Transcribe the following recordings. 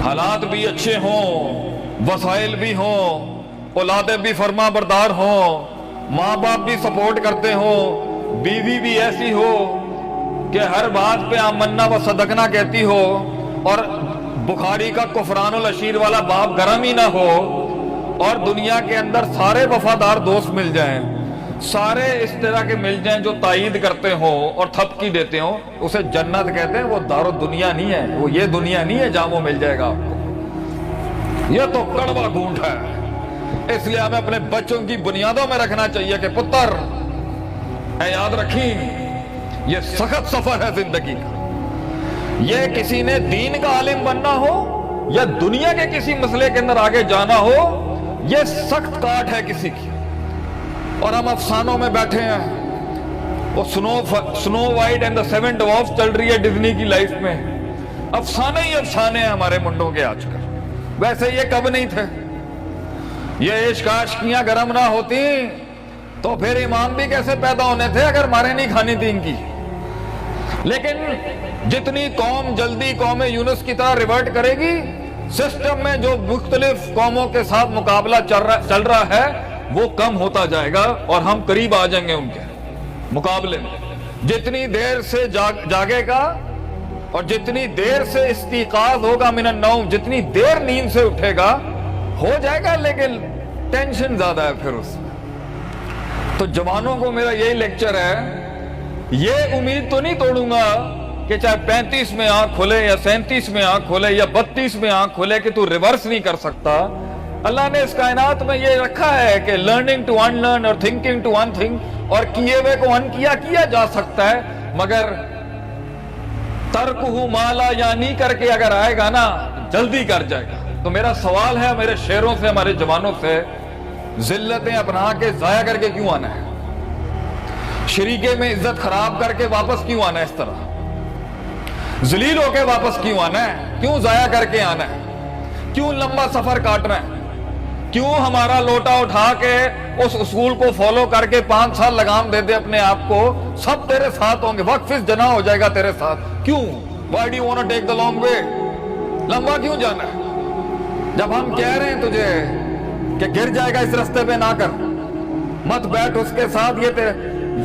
حالات بھی اچھے ہوں، وسائل بھی ہوں، اولادیں بھی فرما بردار ہوں، ماں باپ بھی سپورٹ کرتے ہوں، بیوی بھی ایسی ہو کہ ہر بات پہ آمنا و صدقنا کہتی ہو، اور بخاری کا کفران العشیر والا باب گرم ہی نہ ہو، اور دنیا کے اندر سارے وفادار دوست مل جائیں، سارے اس طرح کے مل جائیں جو تائید کرتے ہوں اور تھپکی دیتے ہوں، اسے جنت کہتے ہیں۔ وہ دار الدنیا نہیں ہے، وہ یہ دنیا نہیں ہے جہاں وہ مل جائے گا آپ کو، یہ تو کڑوا گھونٹ ہے۔ اس لیے ہمیں اپنے بچوں کی بنیادوں میں رکھنا چاہیے کہ پتر اے یاد رکھیں، یہ سخت سفر ہے زندگی کا۔ یہ کسی نے دین کا عالم بننا ہو یا دنیا کے کسی مسئلے کے اندر آگے جانا ہو، یہ سخت کاٹ ہے کسی کی۔ اور ہم افسانوں میں بیٹھے ہیں، وہ سنو وائٹ اینڈ دا سیون ڈوارفز چل رہی ہے ڈزنی کی لائف میں، افسانے ہی افسانے ہیں ہمارے منڈوں کے آج کل۔ ویسے یہ کب نہیں تھے؟ یہ عشق عاشقیاں گرم نہ ہوتی تو پھر امام بھی کیسے پیدا ہونے تھے اگر مارے نہیں کھانی تھی ان کی۔ لیکن جتنی قوم جلدی قوم یونس کی طرح ریورٹ کرے گی، سسٹم میں جو مختلف قوموں کے ساتھ مقابلہ چل رہا ہے وہ کم ہوتا جائے گا اور ہم قریب آ جائیں گے ان کے مقابلے میں۔ جتنی دیر سے جاگے گا اور جتنی دیر سے استيقاظ ہوگا من النوم، جتنی دیر نیند سے اٹھے گا ہو جائے گا، لیکن ٹینشن زیادہ ہے پھر اس میں۔ تو جوانوں کو میرا یہی لیکچر ہے، یہ امید تو نہیں توڑوں گا کہ چاہے 35 میں آنکھ کھلے یا 37 میں آنکھ کھلے یا 32 میں آنکھ کھلے کہ تو ریورس نہیں کر سکتا۔ اللہ نے اس کائنات میں یہ رکھا ہے کہ لرننگ ٹو ان لرن اور تھنکنگ ٹو ان تھنک، اور کیے ہوئے کو ان کیا جا سکتا ہے، مگر ترکہ ما لا یعنی کر کے اگر آئے گا نا جلدی کر جائے گا۔ تو میرا سوال ہے میرے شیروں سے، ہمارے جوانوں سے، ذلتیں اپنا کے ضائع کر کے کیوں آنا ہے؟ شریکے میں عزت خراب کر کے واپس کیوں آنا ہے؟ اس طرح ذلیل ہو کے واپس کیوں آنا ہے؟ کیوں ضائع کر کے آنا ہے؟ کیوں لمبا سفر کاٹنا ہے؟ کیوں ہمارا لوٹا اٹھا کے اس اصول کو فالو کر کے 5 سال لگام دے دے اپنے آپ کو، سب تیرے ساتھ ہوں گے، وقت اس جناح ہو جائے گا تیرے ساتھ؟ کیوں؟ Why do you want to take the long way؟ لمبا کیوں جانا ہے؟ جب ہم کہہ رہے ہیں تجھے کہ گر جائے گا اس رستے پہ نہ کر، مت بیٹھ اس کے ساتھ،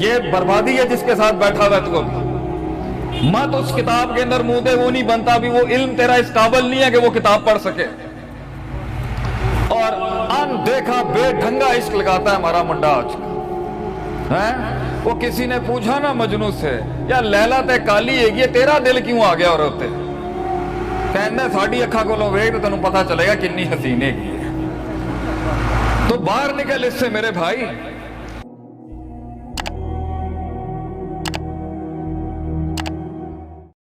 یہ بربادی ہے جس کے ساتھ بیٹھا ہوا ہے تو ابھی، مت اس کتاب کے اندر منہ دے، وہ نہیں بنتا بھی، وہ علم تیرا اس قابل نہیں ہے کہ وہ کتاب پڑھ سکے۔ اور ان دیکھا بے ڈھنگا عشق لگاتا ہے ہمارا منڈا آج کا۔ وہ کسی نے پوچھا نا مجنوں سے، یا لیلا تے کالی ہے یہ تیرا دل کیوں آ گیا؟ اور ہوتے کہنے ساڑی اکھا کو لو ویگ تو تنوں پتہ چلے گا کنی حسینے کی ہے۔ تو باہر نکل اس سے میرے بھائی۔